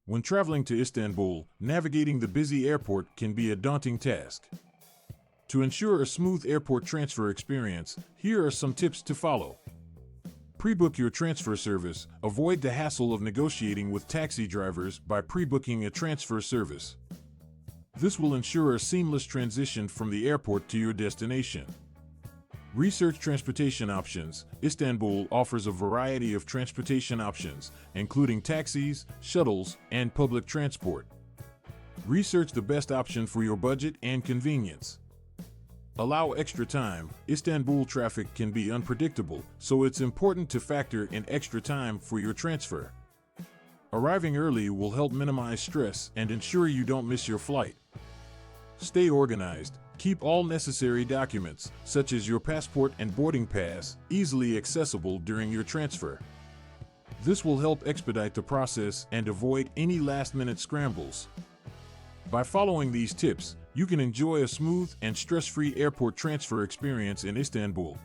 When traveling to Istanbul, navigating the busy airport can be a daunting task. To ensure a smooth airport transfer experience, here are some tips to follow. Pre-book your transfer service. Avoid the hassle of negotiating with taxi drivers by pre-booking a transfer service. This will ensure a seamless transition from the airport to your destination. Research transportation options. Istanbul offers a variety of transportation options, including taxis, shuttles, and public transport. Research the best option for your budget and convenience. Allow extra time. Istanbul traffic can be unpredictable, so it's important to factor in extra time for your transfer. Arriving early will help minimize stress and ensure you don't miss your flight. Stay organized. Keep all necessary documents, such as your passport and boarding pass, easily accessible during your transfer. This will help expedite the process and avoid any last-minute scrambles. By following these tips, you can enjoy a smooth and stress-free airport transfer experience in Istanbul.